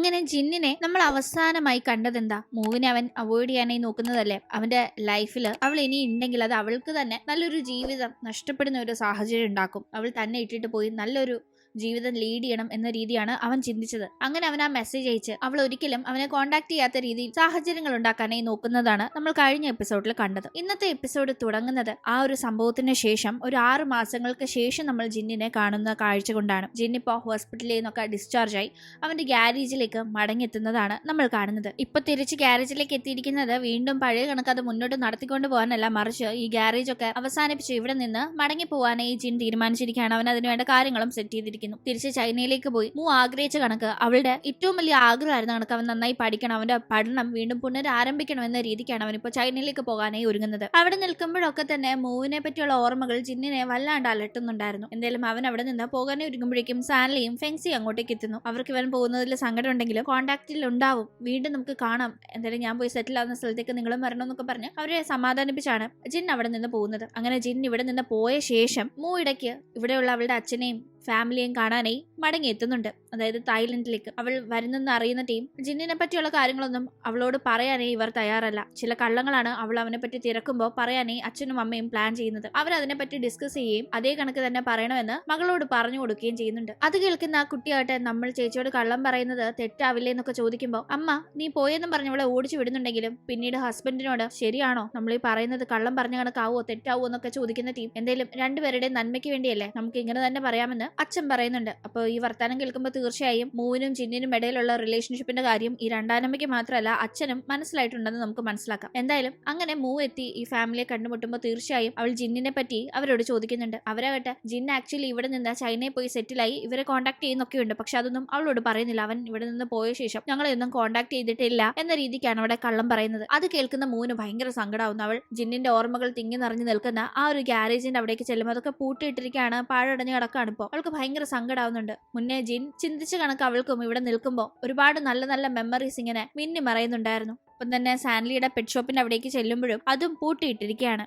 അങ്ങനെ ജിന്നിനെ നമ്മൾ അവസാനമായി കണ്ടതെന്താ? മൂവിനെ അവൻ അവോയ്ഡ് ചെയ്യാനായി നോക്കുന്നതല്ലേ? അവന്റെ ലൈഫിൽ അവൾ ഇനി ഉണ്ടെങ്കിൽ അത് അവൾക്ക് തന്നെ നല്ലൊരു ജീവിതം നഷ്ടപ്പെടുന്ന ഒരു സാഹചര്യം ഉണ്ടാക്കും. അവൾ തന്നെ ഇട്ടിട്ട് പോയി നല്ലൊരു ജീവിതം ലീഡ് ചെയ്യണം എന്ന രീതിയാണ് അവൻ ചിന്തിച്ചത്. അങ്ങനെ അവൻ ആ മെസ്സേജ് അയച്ച് അവൾ ഒരിക്കലും അവനെ കോണ്ടാക്ട് ചെയ്യാത്ത രീതിയിൽ സാഹചര്യങ്ങൾ ഉണ്ടാക്കാനായി നോക്കുന്നതാണ് നമ്മൾ കഴിഞ്ഞ എപ്പിസോഡിൽ കണ്ടത്. ഇന്നത്തെ എപ്പിസോഡ് തുടങ്ങുന്നത് ആ ഒരു സംഭവത്തിന് ശേഷം ഒരു 6 മാസങ്ങൾക്ക് ശേഷം നമ്മൾ ജിന്നിനെ കാണുന്ന കാഴ്ച കൊണ്ടാണ്. ജിന്നിപ്പോ ഹോസ്പിറ്റലിൽ നിന്നൊക്കെ ഡിസ്ചാർജ് ആയി അവന്റെ ഗ്യാരേജിലേക്ക് മടങ്ങിയെത്തുന്നതാണ് നമ്മൾ കാണുന്നത്. ഇപ്പൊ തിരിച്ച് ഗ്യാരേജിലേക്ക് എത്തിയിരിക്കുന്നത് വീണ്ടും പഴയ കണക്ക് അത് മുന്നോട്ട് നടത്തിക്കൊണ്ട് പോകാനല്ല, മറിച്ച് ഈ ഗ്യാരേജ് ഒക്കെ അവസാനിപ്പിച്ച് ഇവിടെ നിന്ന് മടങ്ങി പോകാനായി ജിൻ തീരുമാനിച്ചിരിക്കുകയാണ്. അവൻ അതിനുവേണ്ട കാര്യങ്ങളും സെറ്റ് ചെയ്തിരിക്കുന്നു. തിരിച്ച് ചൈനയിലേക്ക് പോയി ആഗ്രഹിച്ച കണക്ക് അവളുടെ ഏറ്റവും വലിയ ആഗ്രഹമായിരുന്ന കണക്ക് അവൻ നന്നായി പഠിക്കണം, അവന്റെ പഠനം വീണ്ടും പുനരാരംഭിക്കണം എന്ന രീതിക്കാണ് അവൻ ഇപ്പോൾ ചൈനയിലേക്ക് പോകാനായി ഒരുങ്ങുന്നത്. അവിടെ നിൽക്കുമ്പോഴൊക്കെ തന്നെ മൂവിനെ പറ്റിയുള്ള ഓർമ്മകൾ ജിന്നിനെ വല്ലാണ്ട് അലട്ടുന്നുണ്ടായിരുന്നു. എന്തായാലും അവൻ അവിടെ നിന്ന് പോകാനായി ഒരുങ്ങുമ്പോഴേക്കും സാൻലിയും ഫെങ്സിയും അങ്ങോട്ടേക്ക് എത്തുന്നു. അവർക്ക് ഇവൻ പോകുന്നതിൽ സങ്കടം ഉണ്ടെങ്കിലും കോണ്ടാക്റ്റിൽ ഉണ്ടാവും, വീണ്ടും നമുക്ക് കാണാം, എന്തായാലും ഞാൻ പോയി സെറ്റിൽ ആവുന്ന സ്ഥലത്തേക്ക് നിങ്ങളും വരണമെന്നൊക്കെ പറഞ്ഞ് അവരെ സമാധാനിപ്പിച്ചാണ് ജിൻ അവിടെ നിന്ന് പോകുന്നത്. അങ്ങനെ ജിൻ ഇവിടെ നിന്ന് പോയ ശേഷം ഇടയ്ക്ക് ഇവിടെയുള്ള അവളുടെ അച്ഛനെയും ഫാമിലിയും കാണാനായി മടങ്ങി എത്തുന്നുണ്ട്. അതായത് തായ്ലൻഡിലേക്ക് അവൾ വരുന്നെന്ന് അറിയുന്ന ടീം ജിന്നിനെ പറ്റിയുള്ള കാര്യങ്ങളൊന്നും അവളോട് പറയാനേ ഇവർ തയ്യാറല്ല. ചില കള്ളങ്ങളാണ് അവൾ അവനെ പറ്റി തിരക്കുമ്പോൾ പറയാനേ അച്ഛനും അമ്മയും പ്ലാൻ ചെയ്യുന്നത്. അവരതിനെ പറ്റി ഡിസ്കസ് ചെയ്യുകയും അതേ കണക്ക് തന്നെ പറയണമെന്ന് മകളോട് പറഞ്ഞു കൊടുക്കുകയും ചെയ്യുന്നുണ്ട്. അത് കേൾക്കുന്ന ആ കുട്ടിയായിട്ട് നമ്മൾ ചേച്ചിയോട് കള്ളം പറയുന്നത് തെറ്റാവില്ലേ എന്നൊക്കെ ചോദിക്കുമ്പോൾ അമ്മ നീ പോയെന്നും പറഞ്ഞ് അവളെ ഓടിച്ചു വിടുന്നുണ്ടെങ്കിലും പിന്നീട് ഹസ്ബൻഡിനോട് ശരിയാണോ നമ്മൾ ഈ പറയുന്നത് കള്ളം പറഞ്ഞ കണക്കാവോ തെറ്റാവോ എന്നൊക്കെ ചോദിക്കുന്ന ടീം എന്തായാലും രണ്ടുപേരുടെയും നന്മയ്ക്ക് വേണ്ടിയല്ലേ നമുക്ക് ഇങ്ങനെ തന്നെ പറയാമെന്ന് അച്ഛൻ പറയുന്നുണ്ട്. അപ്പോൾ ഈ വർത്താനം കേൾക്കുമ്പോൾ തീർച്ചയായും മൂവിനും ജിന്നിനും ഇടയിലുള്ള റിലേഷൻഷിപ്പിന്റെ കാര്യം ഈ രണ്ടാനമ്മയ്ക്ക് മാത്രമല്ല അച്ഛനും മനസ്സിലായിട്ടുണ്ടെന്ന് നമുക്ക് മനസ്സിലാക്കാം. എന്തായാലും അങ്ങനെ മൂവ് എത്തി ഈ ഫാമിലിയെ കണ്ടുമുട്ടുമ്പോൾ തീർച്ചയായും അവൾ ജിന്നിനെ പറ്റി അവരോട് ചോദിക്കുന്നുണ്ട്. അവരാകട്ടെ ജിൻ ആക്ച്വലി ഇവിടെ നിന്ന് ചൈനയിൽ പോയി സെറ്റിലായി ഇവരെ കോൺടാക്ട് ചെയ്യുന്നൊക്കെ ഉണ്ട്, പക്ഷെ അതൊന്നും അവളോട് പറയുന്നില്ല. അവൻ ഇവിടെ നിന്ന് പോയ ശേഷം ഞങ്ങളെയൊന്നും കോൺടാക്ട് ചെയ്തിട്ടില്ല എന്ന രീതിക്കാണ് അവിടെ കള്ളം പറയുന്നത്. അത് കേൾക്കുന്ന മൂവിന് ഭയങ്കര സങ്കടമാവുന്നു. അവൾ ജിന്നിന്റെ ഓർമ്മകൾ തിങ്ങി നിറഞ്ഞു നിൽക്കുന്ന ആ ഒരു ഗ്യാരേജിന്റെ അവിടേക്ക് ചെല്ലുമ്പോൾ അതൊക്കെ പൂട്ടിയിട്ടിരിക്കുകയാണ്, പാഴടഞ്ഞ് കിടക്കാണ്. ഇപ്പോൾ അവൾക്ക് ഭയങ്കര സങ്കടമാവുന്നുണ്ട്. മുന്നേ ജിൻ ചിന്തിച്ച കണക്ക് അവൾക്കും ഇവിടെ നിൽക്കുമ്പോൾ ഒരുപാട് നല്ല നല്ല മെമ്മറീസ് ഇങ്ങനെ മിന്നി മറയുന്നുണ്ടായിരുന്നു. ഒപ്പം തന്നെ സാൻലിയുടെ പെറ്റ് ഷോപ്പിന്റെ അവിടേക്ക് ചെല്ലുമ്പോഴും അതും പൂട്ടിയിട്ടിരിക്കുകയാണ്.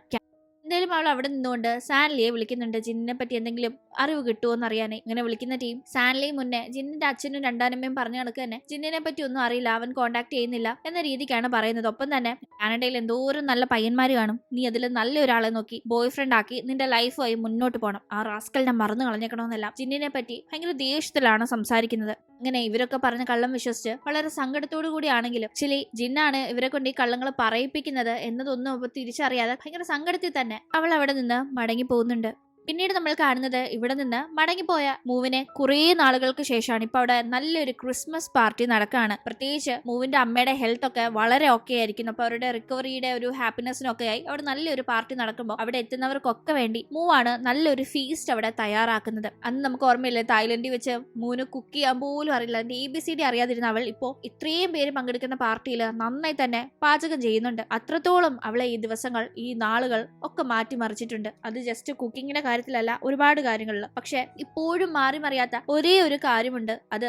എന്തായാലും അവൾ അവിടെ നിന്നുകൊണ്ട് സാൻലിയെ വിളിക്കുന്നുണ്ട്, ജിന്നിനെ പറ്റി എന്തെങ്കിലും അറിവ് കിട്ടുമോ എന്ന് അറിയാനേ. ഇങ്ങനെ വിളിക്കുന്ന ടീം സാൻലിയും മുന്നേ ജിന്നിന്റെ അച്ഛനും രണ്ടാനമ്മയും പറഞ്ഞ കണക്ക് തന്നെ ജിന്നിനെ പറ്റി ഒന്നും അറിയില്ല, അവൻ കോൺടാക്ട് ചെയ്യുന്നില്ല എന്ന രീതിക്കാണ് പറയുന്നത്. ഒപ്പം തന്നെ കാനഡയിൽ എന്തോരം നല്ല പയ്യന്മാര് കാണും, നീ അതിൽ നല്ലൊരാളെ നോക്കി ബോയ് ഫ്രണ്ട് ആക്കി നിന്റെ ലൈഫായി മുന്നോട്ട് പോകണം, ആ റാസ്കലിനെ മറന്നു കളഞ്ഞേക്കണമെന്നല്ല ജിന്നിനെ പറ്റി ഭയങ്കര ദേഷ്യത്തിലാണ് സംസാരിക്കുന്നത്. ഇങ്ങനെ ഇവരൊക്കെ പറഞ്ഞ കള്ളം വിശ്വസിച്ച് വളരെ സങ്കടത്തോടു കൂടിയാണെങ്കിലും ചിലി ജിന്നാണ് ഇവരെ കൊണ്ട് ഈ കള്ളങ്ങൾ പറയിപ്പിക്കുന്നത് എന്നതൊന്നും അവ തിരിച്ചറിയാതെ ഭയങ്കര സങ്കടത്തിൽ തന്നെ അവൾ അവിടെ നിന്ന് മടങ്ങി പോകുന്നുണ്ട്. പിന്നീട് നമ്മൾ കാണുന്നത് ഇവിടെ നിന്ന് മടങ്ങിപ്പോയ മൂവിനെ കുറേ നാളുകൾക്ക് ശേഷമാണ്. ഇപ്പൊ അവിടെ നല്ലൊരു ക്രിസ്മസ് പാർട്ടി നടക്കുകയാണ്. പ്രത്യേകിച്ച് മൂവിന്റെ അമ്മയുടെ ഹെൽത്ത് ഒക്കെ വളരെ ഓക്കെ ആയിരിക്കുന്നു. അപ്പൊ അവരുടെ റിക്കവറിയുടെ ഒരു ഹാപ്പിനെസ്സിനൊക്കെ ആയി അവിടെ നല്ലൊരു പാർട്ടി നടക്കുമ്പോൾ അവിടെ എത്തുന്നവർക്കൊക്കെ വേണ്ടി മൂവാണ് നല്ലൊരു ഫീസ്റ്റ് അവിടെ തയ്യാറാക്കുന്നത്. അന്ന് നമുക്ക് ഓർമ്മയില്ലേ, തായ്ലൻഡിൽ വെച്ച് മൂന്ന് കുക്ക് ചെയ്യാൻ പോലും അറിയില്ല, ABCD അറിയാതിരുന്ന അവൾ ഇപ്പോൾ ഇത്രയും പേര് പങ്കെടുക്കുന്ന പാർട്ടിയിൽ നന്നായി തന്നെ പാചകം ചെയ്യുന്നുണ്ട്. അത്രത്തോളം അവളെ ഈ ദിവസങ്ങൾ ഈ നാളുകൾ ഒക്കെ മാറ്റിമറിച്ചിട്ടുണ്ട്. അത് ജസ്റ്റ് കുക്കിങ്ങിന്റെ കാര്യത്തിലല്ല, ഒരുപാട് കാര്യങ്ങളിൽ. പക്ഷെ ഇപ്പോഴും മാറി മറിയാത്ത ഒരേ ഒരു കാര്യമുണ്ട്, അത്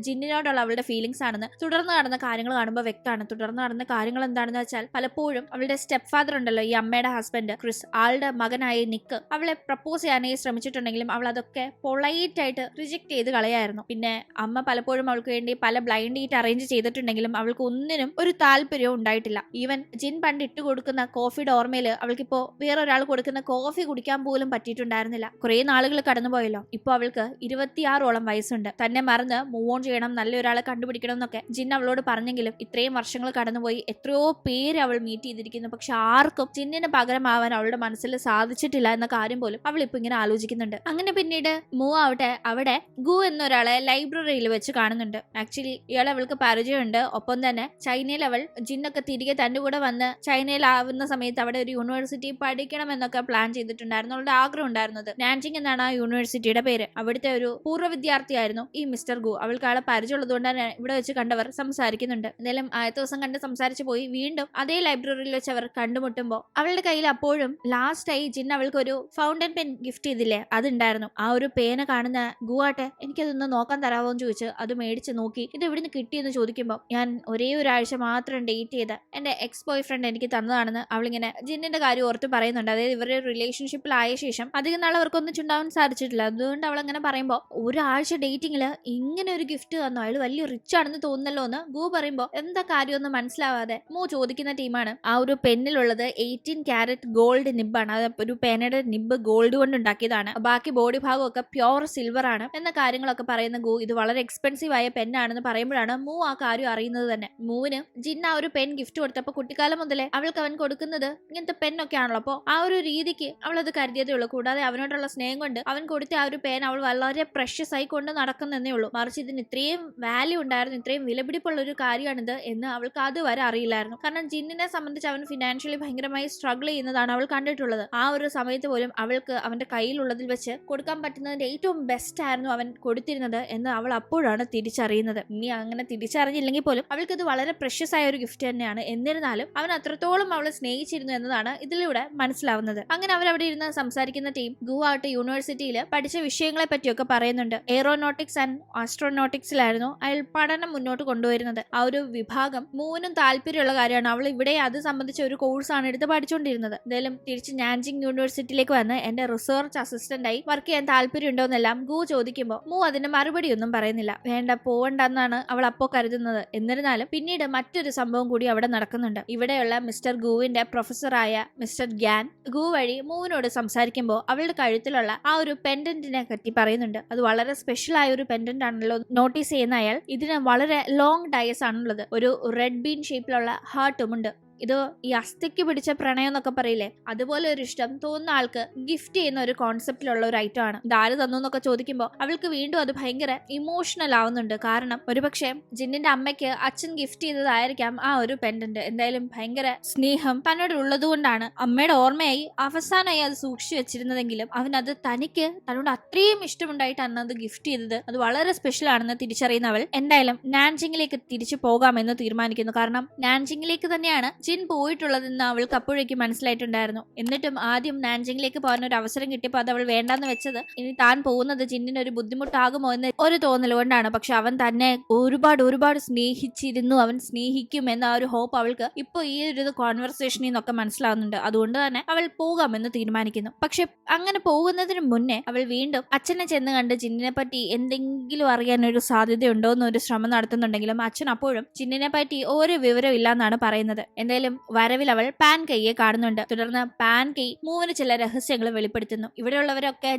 ജിന്നിനോടുള്ള അവളുടെ ഫീലിങ്സ് ആണെന്ന് തുടർന്ന് നടന്ന കാര്യങ്ങൾ കാണുമ്പോൾ വ്യക്തമാണ്. തുടർന്ന് നടന്ന കാര്യങ്ങൾ എന്താണെന്ന് വെച്ചാൽ പലപ്പോഴും അവളുടെ സ്റ്റെപ്പ് ഫാദർ ഉണ്ടല്ലോ, ഈ അമ്മയുടെ ഹസ്ബൻഡ് ക്രിസ്, ആളുടെ മകനായ നിക്ക് അവളെ പ്രപ്പോസ് ചെയ്യാനായി ശ്രമിച്ചിട്ടുണ്ടെങ്കിലും അവൾ അതൊക്കെ പൊളൈറ്റ് ആയിട്ട് റിജക്ട് ചെയ്ത് കളയായിരുന്നു. പിന്നെ അമ്മ പലപ്പോഴും അവൾക്ക് വേണ്ടി പല ബ്ലൈൻഡ് ഈറ്റ് അറേഞ്ച് ചെയ്തിട്ടുണ്ടെങ്കിലും അവൾക്ക് ഒന്നിനും ഒരു താല്പര്യവും ഉണ്ടായിട്ടില്ല. ഈവൻ ജിൻ പണ്ട് ഇട്ട് കൊടുക്കുന്ന കോഫിയുടെ ഓർമ്മയിൽ അവൾക്കിപ്പോ വേറൊരാൾ കൊടുക്കുന്ന കോഫി കുടിക്കാൻ പോലും പറ്റിയിട്ടുണ്ടായിരുന്നില്ല. കുറെ നാളുകൾ കടന്നുപോയല്ലോ. ഇപ്പൊ അവൾക്ക് 26ഓളം വയസ്സുണ്ട്. തന്നെ മറന്ന് മൂവ് ഓൺ ചെയ്യണം, നല്ലൊരാളെ കണ്ടുപിടിക്കണം എന്നൊക്കെ ജിൻ അവളോട് പറഞ്ഞെങ്കിലും ഇത്രയും വർഷങ്ങൾ കടന്നുപോയി എത്രയോ പേര് അവൾ മീറ്റ് ചെയ്തിരിക്കുന്നു. പക്ഷെ ആർക്കും ജിന്നിന് പകരമാവാൻ അവളുടെ മനസ്സിൽ സാധിച്ചിട്ടില്ല എന്ന കാര്യം പോലും അവൾ ഇപ്പൊ ഇങ്ങനെ ആലോചിക്കുന്നുണ്ട്. അങ്ങനെ പിന്നീട് മൂവ് ആവട്ടെ അവിടെ ഗു എന്നൊരാളെ ലൈബ്രറിയിൽ വെച്ച് കാണുന്നുണ്ട്. ആക്ച്വലി ഇയാളെ അവൾക്ക് പരിചയമുണ്ട്. ഒപ്പം തന്നെ ചൈനയിൽ അവൾ ജിന്നൊക്കെ തിരികെ തന്റെ കൂടെ വന്ന് ചൈനയിലാവുന്ന സമയത്ത് അവിടെ ഒരു യൂണിവേഴ്സിറ്റി പഠിക്കണം എന്നൊക്കെ പ്ലാൻ ചെയ്തിട്ടുണ്ടായിരുന്നു. അവളുടെ ആഗ്രഹം ഉണ്ടായിരുന്നത് നാൻജിങ് എന്നാണ് ആ യൂണിവേഴ്സിറ്റിയുടെ പേര്. അവിടുത്തെ ഒരു പൂർവ്വ വിദ്യാർത്ഥിയായിരുന്നു ഈ മിസ്റ്റർ ഗു. അവൾക്ക് ആളെ പരിചയമുള്ളതുകൊണ്ട് തന്നെ ഇവിടെ വെച്ച് കണ്ടവർ സംസാരിക്കുന്നുണ്ട്. എന്തായാലും ആദ്യത്തെ ദിവസം കണ്ട് സംസാരിച്ചു പോയി. വീണ്ടും അതേ ലൈബ്രറിയിൽ വെച്ച് അവർ കണ്ടുമുട്ടുമ്പോൾ അവളുടെ കയ്യിൽ അപ്പോഴും ലാസ്റ്റ് ആയി ജിൻ അവൾക്ക് ഒരു ഫൗണ്ടൻ പെൻ ഗിഫ്റ്റ് ചെയ്തില്ലേ, അതുണ്ടായിരുന്നു. ആ ഒരു പേന കാണുന്ന ഗുവാട്ടെ എനിക്കതൊന്ന് നോക്കാൻ തരാമോ എന്ന് ചോദിച്ച് അത് മേടിച്ച് നോക്കി. ഇത് എവിടുന്ന് കിട്ടിയെന്ന് ചോദിക്കുമ്പോൾ ഞാൻ ഒരേ ഒരാഴ്ച മാത്രം ഡേറ്റ് ചെയ്ത എന്റെ എക്സ് ബോയ് ഫ്രണ്ട് എനിക്ക് തന്നതാണെന്ന് അവളിങ്ങനെ ജിന്നിന്റെ കാര്യം ഓർത്ത് പറയുന്നുണ്ട്. അതായത് ഇവരുടെ റിലേഷൻഷിപ്പിലായ ശേഷം അത് അധികം നാൾ അവർക്ക് ഒന്നിച്ചുണ്ടാവാൻ സാധിച്ചിട്ടില്ല. അതുകൊണ്ട് അവൾ അങ്ങനെ പറയുമ്പോൾ ഒരാഴ്ച ഡേറ്റിംഗില് ഇങ്ങനെ ഒരു ഗിഫ്റ്റ് തന്നു, അയാൾ വലിയ റിച്ച് ആണെന്ന് തോന്നുന്നല്ലോ എന്ന് ഗു പറയുമ്പോൾ എന്താ കാര്യമൊന്നും മനസ്സിലാവാതെ മൂ ചോദിക്കുന്ന ടീമാണ് ആ ഒരു പെന്നിലുള്ളത് 18 ക്യാരറ്റ് ഗോൾഡ് നിബാണ്. അത് ഒരു പേനയുടെ നിബ് ഗോൾഡ് കൊണ്ട് ഉണ്ടാക്കിയതാണ്, ബാക്കി ബോഡി ഭാഗം ഒക്കെ പ്യോർ സിൽവർ ആണ് എന്ന കാര്യങ്ങളൊക്കെ പറയുന്ന ഗു ഇത് വളരെ എക്സ്പെൻസീവ് ആയ പെന്നാണെന്ന് പറയുമ്പോഴാണ് മൂ ആ കാര്യം അറിയുന്നത് തന്നെ. മൂവിന് ജിൻ ആ ഒരു പെൻ ഗിഫ്റ്റ് കൊടുത്തപ്പോൾ കുട്ടിക്കാലം മുതലേ അവൾക്ക് അവൻ കൊടുക്കുന്നത് ഇങ്ങനത്തെ പെന്നൊക്കെ ആണല്ലോ. അപ്പോൾ ആ ഒരു രീതിക്ക് അവൾ അത് കരുതിയതേ ഉള്ളൂ. കൂടാതെ അവനോടുള്ള സ്നേഹം കൊണ്ട് അവൻ കൊടുത്ത ആ ഒരു പേൻ അവൾ വളരെ പ്രഷ്യസ് ആയി കൊണ്ട് നടക്കുന്നതേ ഉള്ളൂ. മറിച്ച് ഇതിന് ഇത്രയും വാല്യൂ ഉണ്ടായിരുന്നു, ഇത്രയും വിലപിടിപ്പുള്ള ഒരു കാര്യമാണിത് എന്ന് അവൾക്ക് അതുവരെ അറിയില്ലായിരുന്നു. കാരണം ജിന്നിനെ സംബന്ധിച്ച് അവൻ ഫിനാൻഷ്യലി ഭയങ്കരമായി സ്ട്രഗിൾ ചെയ്യുന്നതാണ് അവൾ കണ്ടിട്ടുള്ളത്. ആ ഒരു സമയത്ത് പോലും അവൾക്ക് അവന്റെ കയ്യിലുള്ളതിൽ വെച്ച് കൊടുക്കാൻ പറ്റുന്നതിന്റെ ഏറ്റവും ബെസ്റ്റ് ആയിരുന്നു അവൻ കൊടുത്തിരുന്നത് എന്ന് അവൾ അപ്പോഴാണ് തിരിച്ചറിയുന്നത്. ഇനി അങ്ങനെ തിരിച്ചറിഞ്ഞില്ലെങ്കിൽ പോലും അവൾക്ക് ഇത് വളരെ പ്രഷ്യസ് ആയ ഒരു ഗിഫ്റ്റ് തന്നെയാണ്. എന്നിരുന്നാലും അവൻ അത്രത്തോളം അവളെ സ്നേഹിച്ചിരുന്നു എന്നതാണ് ഇതിലൂടെ മനസ്സിലാവുന്നത്. അങ്ങനെ അവരവിടെ ഇരുന്ന് സംസാരിക്കുന്ന ടീം ഗു ആയിട്ട് യൂണിവേഴ്സിറ്റിയിൽ പഠിച്ച വിഷയങ്ങളെ പറ്റിയൊക്കെ പറയുന്നുണ്ട്. എയറോനോട്ടിക്സ് ആൻഡ് ആസ്ട്രോനോട്ടിക്സിലായിരുന്നു അയാൾ പഠനം മുന്നോട്ട് കൊണ്ടുവരുന്നത്. ആ ഒരു വിഭാഗം മൂന്നും താല്പര്യമുള്ള കാര്യമാണ്. അവൾ ഇവിടെ അത് സംബന്ധിച്ച ഒരു കോഴ്സാണ് എടുത്ത് പഠിച്ചുകൊണ്ടിരുന്നത്. എന്തായാലും തിരിച്ച് നാൻജിങ് യൂണിവേഴ്സിറ്റിയിലേക്ക് വന്ന് എന്റെ റിസർച്ച് അസിസ്റ്റന്റായി വർക്ക് ചെയ്യാൻ താല്പര്യം ഉണ്ടോന്നെല്ലാം ഗു ചോദിക്കുമ്പോൾ മൂ അതിന് മറുപടി ഒന്നും പറയുന്നില്ല. വേണ്ട, പോവണ്ടെന്നാണ് അവൾ അപ്പോ കരുതുന്നത്. എന്നിരുന്നാലും പിന്നീട് മറ്റൊരു സംഭവം കൂടി അവിടെ നടക്കുന്നുണ്ട്. ഇവിടെയുള്ള മിസ്റ്റർ ഗുവിന്റെ പ്രൊഫസറായ മിസ്റ്റർ ഗ്യാൻ ഗു വഴി മൂവിനോട് സംസാരിക്കുമ്പോൾ അവളുടെ കഴുത്തിലുള്ള ആ ഒരു പെൻഡന്റിനെ പറ്റി പറയുന്നുണ്ട്. അത് വളരെ സ്പെഷ്യൽ ആയ ഒരു പെൻഡന്റ് ആണല്ലോ. നോട്ടീസ് ചെയ്യുന്ന അയാൾ ഇതിന് വളരെ ലോങ് ഡയസ് ആണുള്ളത്. ഒരു റെഡ് ബീൻ ഷേപ്പിലുള്ള ഹാർട്ടും ഉണ്ട്. ഇത് ഈ അസ്ഥിക്ക് പിടിച്ച പ്രണയം എന്നൊക്കെ പറയില്ലേ, അതുപോലെ ഒരു ഇഷ്ടം തോന്നുന്ന ആൾക്ക് ഗിഫ്റ്റ് ചെയ്യുന്ന ഒരു കോൺസെപ്റ്റിലുള്ള ഒരു ഐറ്റം ആണ്. ഇതാര് തന്നു എന്നൊക്കെ ചോദിക്കുമ്പോൾ അവൾക്ക് വീണ്ടും അത് ഭയങ്കര ഇമോഷണൽ ആവുന്നുണ്ട്. കാരണം ഒരുപക്ഷെ ജിന്നിന്റെ അമ്മയ്ക്ക് അച്ഛൻ ഗിഫ്റ്റ് ചെയ്തതായിരിക്കാം ആ ഒരു പെൻഡന്റ്. എന്തായാലും ഭയങ്കര സ്നേഹം തന്നോട് ഉള്ളത് കൊണ്ടാണ് അമ്മയുടെ ഓർമ്മയായി അവസാനമായി അത് സൂക്ഷിച്ചു വെച്ചിരുന്നതെങ്കിലും അവനത് തനിക്ക് തന്നോട് അത്രയും ഇഷ്ടമുണ്ടായിട്ടാണ് അത് ഗിഫ്റ്റ് ചെയ്തത്. അത് വളരെ സ്പെഷ്യൽ ആണെന്ന് തിരിച്ചറിയുന്നവൾ എന്തായാലും നാൻജിങ്ങിലേക്ക് തിരിച്ചു പോകാമെന്ന് തീരുമാനിക്കുന്നു. കാരണം നാൻജിങ്ങിലേക്ക് തന്നെയാണ് ജിൻ പോയിട്ടുള്ളതെന്ന് അവൾക്ക് അപ്പോഴേക്ക് മനസ്സിലായിട്ടുണ്ടായിരുന്നു. എന്നിട്ടും ആദ്യം നാൻജിങ്ങിലേക്ക് പോകാൻ ഒരു അവസരം കിട്ടിയപ്പോൾ അത് അവൾ വേണ്ടാന്ന് വെച്ചത് ഇനി താൻ പോകുന്നത് ജിന്നിന് ഒരു ബുദ്ധിമുട്ടാകുമോ എന്ന് ഒരു തോന്നൽ കൊണ്ടാണ്. പക്ഷെ അവൻ തന്നെ ഒരുപാട് സ്നേഹിച്ചിരുന്നു, അവൻ സ്നേഹിക്കും എന്ന ഒരു ഹോപ്പ് അവൾക്ക് ഇപ്പൊ ഈ ഒരു കോൺവെർസേഷനിൽ നിന്നൊക്കെ മനസ്സിലാവുന്നുണ്ട്. അതുകൊണ്ട് തന്നെ അവൾ പോകാമെന്ന് തീരുമാനിക്കുന്നു. പക്ഷെ അങ്ങനെ പോകുന്നതിന് മുന്നേ അവൾ വീണ്ടും അച്ഛനെ ചെന്ന് കണ്ട് ജിന്നിനെ പറ്റി എന്തെങ്കിലും അറിയാൻ ഒരു സാധ്യതയുണ്ടോ എന്നൊരു ശ്രമം നടത്തുന്നുണ്ടെങ്കിലും അച്ഛൻ അപ്പോഴും ജിന്നിനെ പറ്റി ഒരു വിവരം ഇല്ലാന്നാണ് പറയുന്നത്. എന്തായാലും വരവിൽ അവൾ പാൻ കൈയെ കാണുന്നുണ്ട്. തുടർന്ന് പാൻ കൈ മൂവിന് ചില രഹസ്യങ്ങൾ വെളിപ്പെടുത്തുന്നു. ഇവിടെയുള്ളവരൊക്കെ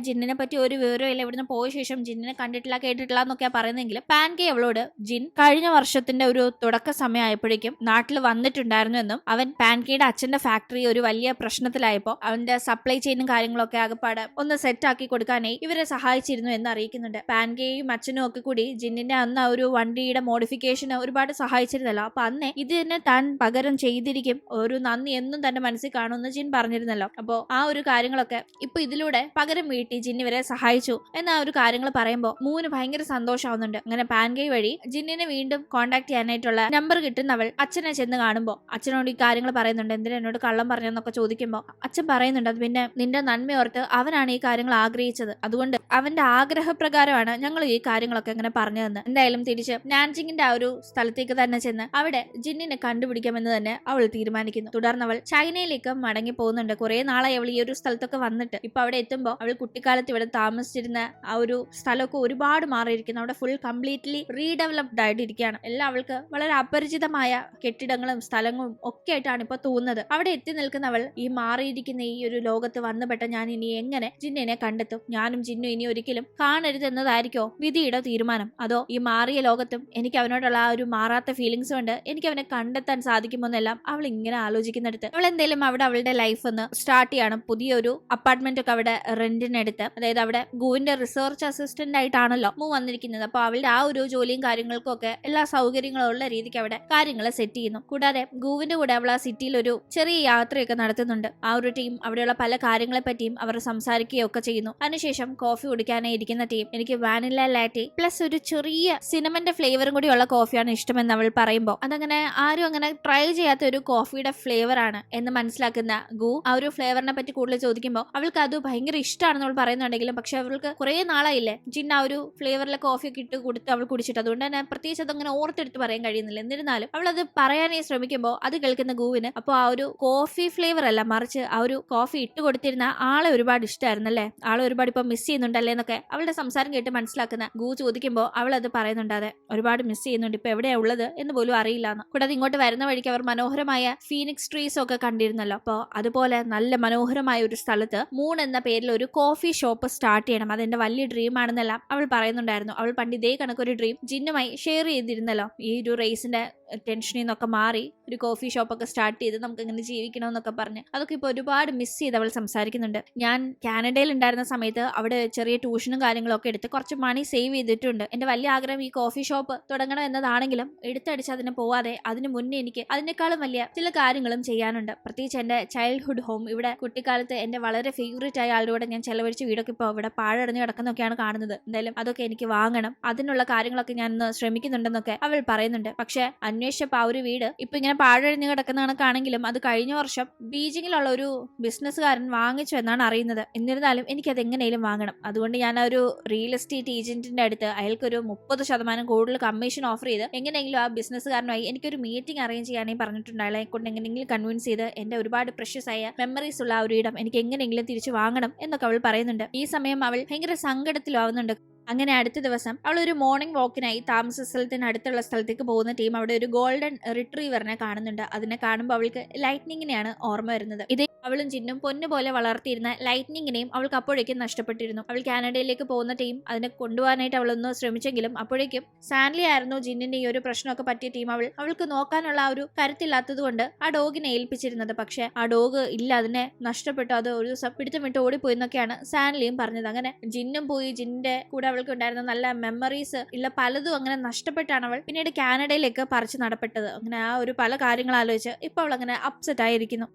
ജിന്നിനെ പറ്റി ഒരു വിവരമില്ല, ഇവിടുന്ന് പോയ ശേഷം ജിന്നിനെ കണ്ടിട്ടില്ല കേട്ടിട്ടില്ല എന്നൊക്കെയാ പറയുന്നെങ്കിലും പാൻ കൈ അവളോട് ജിൻ കഴിഞ്ഞ വർഷത്തിന്റെ ഒരു തുടക്ക സമയമായപ്പോഴേക്കും നാട്ടിൽ വന്നിട്ടുണ്ടായിരുന്നു എന്നും അവൻ പാൻ കൈയുടെ അച്ഛന്റെ ഫാക്ടറി ഒരു വലിയ പ്രശ്നത്തിലായപ്പോൾ അവന്റെ സപ്ലൈ ചെയിനും കാര്യങ്ങളൊക്കെ ആകപ്പാടെ ഒന്ന് സെറ്റ് ആക്കി കൊടുക്കാനായി ഇവരെ സഹായിച്ചിരുന്നു എന്ന് അറിയിക്കുന്നുണ്ട്. പാൻ കൈയും അച്ഛനും ഒക്കെ കൂടി ജിന്നിന്റെ അന്ന് ആ ഒരു വണ്ടിയുടെ മോഡിഫിക്കേഷന് ഒരുപാട് സഹായിച്ചിരുന്നല്ലോ. അപ്പൊ അന്നേ ഇതിനെ താൻ പകരം ചെയ്തിരിക്കും, ഒരു നന്ദി എന്നും തന്റെ മനസ്സിൽ കാണുമെന്ന് ജിൻ പറഞ്ഞിരുന്നല്ലോ. അപ്പോ ആ ഒരു കാര്യങ്ങളൊക്കെ ഇപ്പൊ ഇതിലൂടെ പകരം വീട്ടി ജിൻ ഇവരെ സഹായിച്ചു എന്ന ആ ഒരു കാര്യങ്ങൾ പറയുമ്പോൾ മൂന്ന് ഭയങ്കര സന്തോഷമാവുന്നുണ്ട്. അങ്ങനെ പാൻകൈ വഴി ജിന്നിനെ വീണ്ടും കോൺടാക്ട് ചെയ്യാനായിട്ടുള്ള നമ്പർ കിട്ടുന്നവൾ അച്ഛനെ ചെന്ന് കാണുമ്പോൾ അച്ഛനോട് ഈ കാര്യങ്ങൾ പറയുന്നുണ്ട്. എന്തിനാ എന്നോട് കള്ളം പറഞ്ഞെന്നൊക്കെ ചോദിക്കുമ്പോൾ അച്ഛൻ പറയുന്നുണ്ട് അത് പിന്നെ നിന്റെ നന്മയോർത്ത് അവനാണ് ഈ കാര്യങ്ങൾ ആഗ്രഹിച്ചത്, അതുകൊണ്ട് അവന്റെ ആഗ്രഹപ്രകാരമാണ് ഞങ്ങൾ ഈ കാര്യങ്ങളൊക്കെ അങ്ങനെ പറഞ്ഞതെന്ന്. എന്തായാലും തിരിച്ച് നാൻജിങ്ങിന്റെ ആ ഒരു സ്ഥലത്തേക്ക് തന്നെ ചെന്ന് അവിടെ ജിന്നിനെ കണ്ടുപിടിക്കാമെന്ന് തന്നെ അവൾ തീരുമാനിക്കുന്നു. തുടർന്ന് അവൾ ചൈനയിലേക്ക് മടങ്ങി പോകുന്നുണ്ട്. കുറെ നാളായി അവൾ ഈ ഒരു സ്ഥലത്തൊക്കെ വന്നിട്ട്. ഇപ്പൊ അവിടെ എത്തുമ്പോൾ അവൾ കുട്ടിക്കാലത്ത് ഇവിടെ താമസിച്ചിരുന്ന ആ ഒരു സ്ഥലമൊക്കെ ഒരുപാട് മാറിയിരിക്കുന്നു. അവിടെ ഫുൾ കംപ്ലീറ്റ്ലി റീഡെവലപ്ഡ് ആയിട്ടിരിക്കുകയാണ്. എല്ലാം അവൾക്ക് വളരെ അപരിചിതമായ കെട്ടിടങ്ങളും സ്ഥലങ്ങളും ഒക്കെ ആയിട്ടാണ് ഇപ്പൊ തോന്നുന്നത്. അവിടെ എത്തി നിൽക്കുന്നവൾ ഈ മാറിയിരിക്കുന്ന ഈ ഒരു ലോകത്ത് വന്നുപെട്ട ഞാൻ ഇനി എങ്ങനെ ജിന്നിനെ കണ്ടെത്തും? ഞാനും ജിന്നും ഇനി ഒരിക്കലും കാണരുത് എന്നതായിരിക്കോ വിധിയുടെ തീരുമാനം? അതോ ഈ മാറിയ ലോകത്തും എനിക്ക് അവനോടുള്ള ആ ഒരു മാറാത്ത ഫീലിങ്സ് കൊണ്ട് എനിക്ക് അവനെ കണ്ടെത്താൻ സാധിക്കുമെന്നെല്ലാം അവൾ ഇങ്ങനെ ആലോചിക്കുന്നിടത്ത് അവൾ എന്തായാലും അവിടെ അവളുടെ ലൈഫ് ഒന്ന് സ്റ്റാർട്ട് ചെയ്യണം. പുതിയൊരു അപ്പാർട്ട്മെന്റ് ഒക്കെ അവിടെ റെന്റിനെടുത്ത്, അതായത് അവിടെ ഗുവിന്റെ റിസർച്ച് അസിസ്റ്റന്റ് ആയിട്ടാണല്ലോ മൂ വന്നിരിക്കുന്നത്. അപ്പൊ അവളുടെ ആ ഒരു ജോലിയും കാര്യങ്ങൾക്കും ഒക്കെ എല്ലാ സൗകര്യങ്ങളും ഉള്ള രീതിക്ക് അവിടെ കാര്യങ്ങൾ സെറ്റ് ചെയ്യുന്നു. കൂടാതെ ഗുവിന്റെ കൂടെ അവൾ ആ സിറ്റിയിൽ ഒരു ചെറിയ യാത്രയൊക്കെ നടത്തുന്നുണ്ട്. ആ ഒരു ടീം അവിടെയുള്ള പല കാര്യങ്ങളെ പറ്റിയും അവർ സംസാരിക്കുകയൊക്കെ ചെയ്യുന്നു. അതിനുശേഷം കോഫി കുടിക്കാനായി ഇരിക്കുന്ന ടീം എനിക്ക് വാനില ലാറ്റെ പ്ലസ് ഒരു ചെറിയ സിനമന്റെ ഫ്ലേവറും കൂടി ഉള്ള കോഫിയാണ് ഇഷ്ടമെന്ന് അവൾ പറയുമ്പോൾ അതങ്ങനെ ആരും അങ്ങനെ ട്രൈ ചെയ്യാത്ത ഒരു കോഫിയുടെ ഫ്ലേവർ ആണ് എന്ന് മനസ്സിലാക്കുന്ന ഗു ആ ഒരു ഫ്ലേവറിനെ പറ്റി കൂടുതൽ ചോദിക്കുമ്പോൾ അവൾക്ക് അത് ഭയങ്കര ഇഷ്ടമാണെന്ന് അവൾ പറയുന്നുണ്ടെങ്കിലും പക്ഷെ അവൾക്ക് കുറെ നാളായില്ലേ ജിൻ ആ ഒരു ഫ്ലേവറിലെ കോഫിയൊക്കെ ഇട്ട് കൊടുത്ത് അവൾ കുടിച്ചിട്ട്, അതുകൊണ്ട് തന്നെ പ്രത്യേകിച്ച് അതങ്ങനെ ഓർത്തെടുത്ത് പറയാൻ കഴിയുന്നില്ല. എന്നിരുന്നാലും അവൾ അത് പറയാനായി ശ്രമിക്കുമ്പോൾ അത് കേൾക്കുന്ന ഗുവിന് അപ്പോൾ ആ ഒരു കോഫി ഫ്ലേവർ അല്ല മറിച്ച് ആ ഒരു കോഫി ഇട്ട് കൊടുത്തിരുന്ന ആളെ ഒരുപാട് ഇഷ്ടമായിരുന്നല്ലേ, ആളെ ഒരുപാട് ഇപ്പൊ മിസ് ചെയ്യുന്നുണ്ടല്ലേ എന്നൊക്കെ അവളുടെ സംസാരം കേട്ട് മനസ്സിലാക്കുന്ന ഗു ചോദിക്കുമ്പോൾ അവൾ അത് പറയുന്നുണ്ട്. ഒരുപാട് മിസ് ചെയ്യുന്നുണ്ട്, ഇപ്പൊ എവിടെയാ ഉള്ളത് എന്ന് പോലും അറിയില്ലാന്ന്. കൂടാതെ ഇങ്ങോട്ട് വരുന്ന വഴിക്ക് അവർ മനോഹരമായ ഫീനിക്സ് ട്രീസ് ഒക്കെ കണ്ടിരുന്നല്ലോ. അപ്പോൾ അതുപോലെ നല്ല മനോഹരമായ ഒരു സ്ഥലത്ത് മൂൺ എന്ന പേരിൽ ഒരു കോഫി ഷോപ്പ് സ്റ്റാർട്ട് ചെയ്യണം, അതെന്റെ വലിയ ഡ്രീം ആണെന്നെല്ലാം അവൾ പറയുന്നുണ്ടായിരുന്നു. അവൾ പണ്ട് ഇതേ കണക്കൊരു ഡ്രീം ജിന്നുമായി ഷെയർ ചെയ്തിരുന്നല്ലോ. ഈ ഒരു റേസിന്റെ ടെൻഷനിൽ നിന്നൊക്കെ മാറി ഒരു കോഫി ഷോപ്പൊക്കെ സ്റ്റാർട്ട് ചെയ്ത് നമുക്ക് ഇങ്ങനെ ജീവിക്കണമെന്നൊക്കെ പറഞ്ഞ് അതൊക്കെ ഇപ്പൊ ഒരുപാട് മിസ് ചെയ്ത് അവൾ സംസാരിക്കുന്നുണ്ട്. ഞാൻ കാനഡയിൽ ഉണ്ടായിരുന്ന സമയത്ത് അവിടെ ചെറിയ ട്യൂഷനും കാര്യങ്ങളൊക്കെ എടുത്ത് കുറച്ച് മണി സേവ് ചെയ്തിട്ടുണ്ട്. എന്റെ വലിയ ആഗ്രഹം ഈ കോഫി ഷോപ്പ് തുടങ്ങണം എന്നതാണെങ്കിലും എടുത്തടിച്ച് അതിന് പോവാതെ അതിന് മുന്നേ എനിക്ക് അതിനേക്കാളും വലിയ ചില കാര്യങ്ങളും ചെയ്യാനുണ്ട്. പ്രത്യേകിച്ച് എന്റെ ചൈൽഡ്ഹുഡ് ഹോം, ഇവിടെ കുട്ടിക്കാലത്ത് എന്റെ വളരെ ഫേവറേറ്റ് ആയ ആളുടെ ഞാൻ ചെലവഴിച്ച വീടൊക്കെ ഇപ്പോൾ ഇവിടെ പാഴടഞ്ഞു കിടക്കുന്നൊക്കെയാണ് കാണുന്നത്. എന്തായാലും അതൊക്കെ എനിക്ക് വാങ്ങണം, അതിനുള്ള കാര്യങ്ങളൊക്കെ ഞാൻ ഇന്ന് ശ്രമിക്കുന്നുണ്ടെന്നൊക്കെ അവൾ പറയുന്നുണ്ട്. പക്ഷെ അന്വേഷിച്ചപ്പോൾ ആ ഒരു വീട് ഇപ്പൊ ഇങ്ങനെ പാഴഴിഞ്ഞു കിടക്കുന്ന കണക്കാണെങ്കിലും അത് കഴിഞ്ഞ വർഷം ബീജിങ്ങിലുള്ള ഒരു ബിസിനസ്സുകാരൻ വാങ്ങിച്ചു എന്നാണ് അറിയുന്നത്. എന്നിരുന്നാലും എനിക്കത് എങ്ങനെയും വാങ്ങണം. അതുകൊണ്ട് ഞാൻ ആ ഒരു റിയൽ എസ്റ്റേറ്റ് ഏജന്റിന്റെ അടുത്ത് അയാൾക്കൊരു 30% കൂടുതൽ കമ്മീഷൻ ഓഫർ ചെയ്ത് എങ്ങനെയെങ്കിലും ആ ബിസിനസ്സുകാരനുമായി എനിക്കൊരു മീറ്റിംഗ് അറേഞ്ച് ചെയ്യാനേ പറഞ്ഞിട്ടുണ്ട്. അയാളെ കൊണ്ട് എങ്ങനെയെങ്കിലും കൺവിൻസ് ചെയ്ത് എന്റെ ഒരുപാട് പ്രഷ്യസ് ആയ മെമ്മറീസ് ഉള്ള ആ ഒരു ഇടം എനിക്ക് എങ്ങനെയെങ്കിലും തിരിച്ചു വാങ്ങണം എന്നൊക്കെ അവൾ പറയുന്നുണ്ട്. ഈ സമയം അവൾ ഭയങ്കര സങ്കടത്തിലാവുന്നുണ്ട്. അങ്ങനെ അടുത്ത ദിവസം അവൾ ഒരു മോർണിംഗ് വാക്കിനായി താമസ സ്ഥലത്തിന് അടുത്തുള്ള സ്ഥലത്തേക്ക് പോകുന്ന ടീം അവിടെ ഒരു ഗോൾഡൻ റിട്രീവറിനെ കാണുന്നുണ്ട്. അതിനെ കാണുമ്പോൾ അവൾക്ക് ലൈറ്റ്നിങ്ങിനെയാണ് ഓർമ്മ വരുന്നത്. ഇതേ അവളും ജിന്നും പൊന്നു പോലെ വളർത്തിയിരുന്ന ലൈറ്റ്നിങ്ങിനെയും അവൾക്ക് അപ്പോഴേക്കും നഷ്ടപ്പെട്ടിരുന്നു. അവൾ കാനഡയിലേക്ക് പോകുന്ന ടീം അതിനെ കൊണ്ടുപോകാനായിട്ട് അവളൊന്ന് ശ്രമിച്ചെങ്കിലും അപ്പോഴേക്കും സാൻലി ആയിരുന്നു ജിന്നിന്റെ ഈ ഒരു പ്രശ്നമൊക്കെ പറ്റിയ ടീം. അവൾക്ക് നോക്കാനുള്ള ആ ഒരു കരുത്തില്ലാത്തത് കൊണ്ട് ആ ഡോഗിനെ ഏൽപ്പിച്ചിരുന്നത്. പക്ഷെ ആ ഡോഗ് ഇല്ല, അതിനെ നഷ്ടപ്പെട്ടു, അത് ഒരു ദിവസം പിടുത്തം വിട്ട് ഓടിപ്പോയി എന്നൊക്കെയാണ് സാൻലിയും പറഞ്ഞത്. അങ്ങനെ ജിന്നും പോയി, ജിന്നിന്റെ കൂടെ അവൾക്ക് ഉണ്ടായിരുന്ന നല്ല മെമ്മറീസ് ഉള്ള പലതും അങ്ങനെ നഷ്ടപ്പെട്ടാണ് അവൾ പിന്നീട് കാനഡയിലേക്ക് പറിച്ചു നടപ്പെട്ടത്. അങ്ങനെ ആ ഒരു പല കാര്യങ്ങൾ ആലോചിച്ച് ഇപ്പൊ അവൾ അങ്ങനെ അപ്സെറ്റ് ആയിരിക്കുന്നു.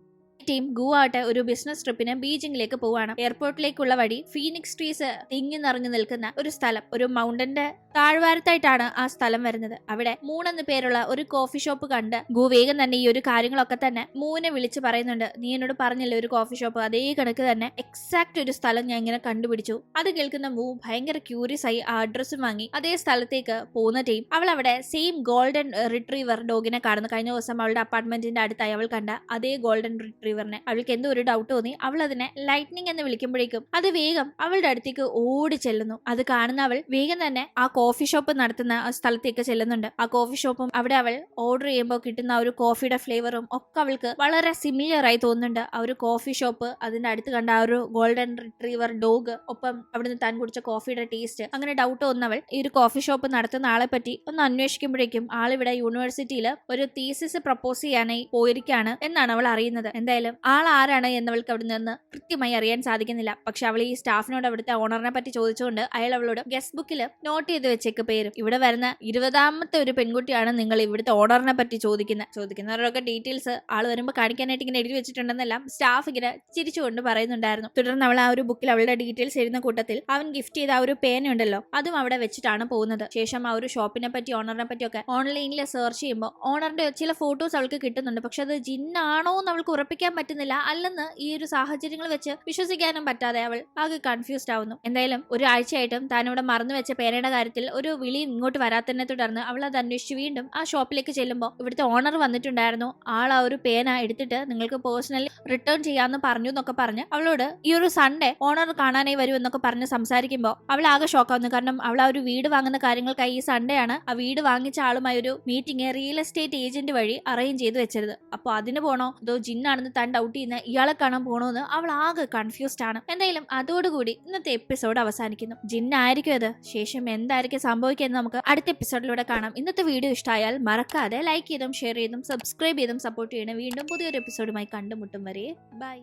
ടീം ഗു ആട്ടെ ഒരു ബിസിനസ് ട്രിപ്പിന് ബീജിംഗിലേക്ക് പോവാണ്. എയർപോർട്ടിലേക്കുള്ള വഴി ഫീനിക്സ് ട്രീസ് തിങ്ങി നിറഞ്ഞു നിൽക്കുന്ന ഒരു സ്ഥലം, ഒരു മൗണ്ടന്റെ താഴ്വാരത്തായിട്ടാണ് ആ സ്ഥലം വരുന്നത്. അവിടെ മൂന്നെന്ന് പേരുള്ള ഒരു കോഫി ഷോപ്പ് കണ്ട് ഗു വേഗം തന്നെ ഈ ഒരു കാര്യങ്ങളൊക്കെ തന്നെ മൂനെ വിളിച്ച് പറയുന്നുണ്ട്. നീ എന്നോട് പറഞ്ഞില്ലേ ഒരു കോഫി ഷോപ്പ്, അതേ കണക്ക് തന്നെ എക്സാക്ട് ഒരു സ്ഥലം ഞാൻ ഇങ്ങനെ കണ്ടുപിടിച്ചു. അത് കേൾക്കുന്ന മൂ ഭയങ്കര ക്യൂരിയസ് ആയി ആ അഡ്രസ്സും വാങ്ങി അതേ സ്ഥലത്തേക്ക് പോകുന്ന ടീം അവൾ അവിടെ സെയിം ഗോൾഡൻ റിട്രീവർ ഡോഗിനെ കാണുന്നു. കഴിഞ്ഞ ദിവസം അവളുടെ അപ്പാർട്ട്മെന്റിന്റെ അടുത്തായി അവൾ കണ്ട അതേ ഗോൾഡൻ റിട്രീവറിനെ. അവൾക്ക് എന്തോ ഒരു ഡൗട്ട് തോന്നി. അവൾ അതിനെ ലൈറ്റ്നിങ് എന്ന് വിളിക്കുമ്പോഴേക്കും അത് വേഗം അവളുടെ അടുത്തേക്ക് ഓടി ചെല്ലുന്നു. അത് കാണുന്ന അവൾ വേഗം തന്നെ ആ കോഫി ഷോപ്പ് നടത്തുന്ന സ്ഥലത്തേക്ക് ചെല്ലുന്നുണ്ട്. ആ കോഫി ഷോപ്പും അവിടെ അവൾ ഓർഡർ ചെയ്യുമ്പോൾ കിട്ടുന്ന ആ ഒരു കോഫിയുടെ ഫ്ലേവറും ഒക്കെ അവൾക്ക് വളരെ സിമിലർ ആയി തോന്നുന്നുണ്ട്. ആ ഒരു കോഫി ഷോപ്പ്, അതിന്റെ അടുത്ത് കണ്ട ആ ഒരു ഗോൾഡൻ റിട്രീവർ ഡോഗ്, ഒപ്പം അവിടുന്ന് താൻ കുടിച്ച കോഫിയുടെ ടേസ്റ്റ്, അങ്ങനെ ഡൗട്ട് തോന്നവൾ ഈ ഒരു കോഫി ഷോപ്പ് നടത്തുന്ന ആളെ പറ്റി ഒന്ന് അന്വേഷിക്കുമ്പോഴേക്കും ആളിവിടെ യൂണിവേഴ്സിറ്റിയിൽ ഒരു തീസിസ് പ്രപ്പോസ് ചെയ്യാനായി പോയിരിക്കാണ് എന്നാണ് അവൾ അറിയുന്നത്. എന്തായാലും ആൾ ആരാണ് എന്നവൾക്ക് അവിടെ നിന്ന് കൃത്യമായി അറിയാൻ സാധിക്കുന്നില്ല. പക്ഷെ അവൾ ഈ സ്റ്റാഫിനോട് അവിടുത്തെ ഓണറിനെ പറ്റി ചോദിച്ചുകൊണ്ട് അയാൾ അവളോട് ഗസ്റ്റ് ബുക്കിൽ നോട്ട് ചെയ്ത് വെച്ചേക്ക് പേരും. ഇവിടെ വരുന്ന 20ാമത്തെ ഒരു പെൺകുട്ടിയാണ് നിങ്ങൾ ഇവിടുത്തെ ഓണറിനെ പറ്റി ചോദിക്കുന്നവരൊക്കെ ഡീറ്റെയിൽസ് ആൾ വരുമ്പോൾ കാണിക്കാനായിട്ട് ഇങ്ങനെ എഴുതി വെച്ചിട്ടുണ്ടെന്നെല്ലാം സ്റ്റാഫ് ഇങ്ങനെ ചിരിച്ചുകൊണ്ട് പറയുന്നുണ്ടായിരുന്നു. തുടർന്ന് അവൾ ആ ഒരു ബുക്കിൽ അവളുടെ ഡീറ്റെയിൽസ് എഴുതുന്ന കൂട്ടത്തിൽ അവൻ ഗിഫ്റ്റ് ചെയ്ത ആ ഒരു പേനുണ്ടല്ലോ അതും അവിടെ വെച്ചിട്ടാണ് പോകുന്നത്. ശേഷം ആ ഒരു ഷോപ്പിനെ പറ്റി ഓണറിനെ പറ്റിയൊക്കെ ഓൺലൈനിൽ സെർച്ച് ചെയ്യുമ്പോൾ ഓണറിന്റെ ചില ഫോട്ടോസ് അവൾക്ക് കിട്ടുന്നുണ്ട്. പക്ഷെ അത് ജിന്നാണോ എന്ന് അവൾക്ക് ഉറപ്പിക്കാൻ പറ്റുന്നില്ല. അല്ലെന്ന് ഈ ഒരു സാഹചര്യങ്ങൾ വെച്ച് വിശ്വസിക്കാനും പറ്റാതെ അവൾ ആകെ കൺഫ്യൂസ്ഡ് ആവുന്നു. എന്തായാലും ഒരാഴ്ചയായിട്ടും താൻ ഇവിടെ മറന്നു വെച്ച പേനയുടെ കാര്യത്തിൽ ഒരു വിളി ഇങ്ങോട്ട് വരാത്തതിനെ തുടർന്ന് അവൾ അത് അന്വേഷിച്ച് വീണ്ടും ആ ഷോപ്പിലേക്ക് ചെല്ലുമ്പോൾ ഇവിടുത്തെ ഓണർ വന്നിട്ടുണ്ടായിരുന്നു. ആൾ ആ ഒരു പേന എടുത്തിട്ട് നിങ്ങൾക്ക് പേഴ്സണലി റിട്ടേൺ ചെയ്യാമെന്ന് പറഞ്ഞു എന്നൊക്കെ പറഞ്ഞ് അവളോട് ഈ ഒരു സൺഡേ ഓണർ കാണാനായി വരും എന്നൊക്കെ പറഞ്ഞ് സംസാരിക്കുമ്പോൾ അവൾ ആകെ ഷോക്കാവുന്നു. കാരണം അവൾ ആ ഒരു വീട് വാങ്ങുന്ന കാര്യങ്ങൾക്കായി ഈ സൺഡേ ആണ് ആ വീട് വാങ്ങിച്ച ആളുമായി ഒരു മീറ്റിംഗ് റിയൽ എസ്റ്റേറ്റ് ഏജന്റ് വഴി അറേഞ്ച് ചെയ്ത് വെച്ചത്. അപ്പോൾ അതിന് പോണോ അതോ ജിന്നാണെന്ന് താൻ ഡൗട്ട് ചെയ്യുന്ന ഇയാളെ കാണാൻ പോണോന്ന് അവൾ ആകെ കൺഫ്യൂസ്ഡ് ആണ്. എന്തായാലും അതോടുകൂടി ഇന്നത്തെ എപ്പിസോഡ് അവസാനിക്കുന്നു. ജിന്നായിരിക്കും അത്, ശേഷം എന്തായിരിക്കും സംഭവിക്കുക എന്ന് നമുക്ക് അടുത്ത എപ്പിസോഡിലൂടെ കാണാം. ഇന്നത്തെ വീഡിയോ ഇഷ്ടമായാൽ മറക്കാതെ ലൈക്ക് ചെയ്തും ഷെയർ ചെയ്തും സബ്സ്ക്രൈബ് ചെയ്തും സപ്പോർട്ട് ചെയ്യണം. വീണ്ടും പുതിയൊരു എപ്പിസോഡുമായി കണ്ടുമുട്ടും വരെ ബൈ.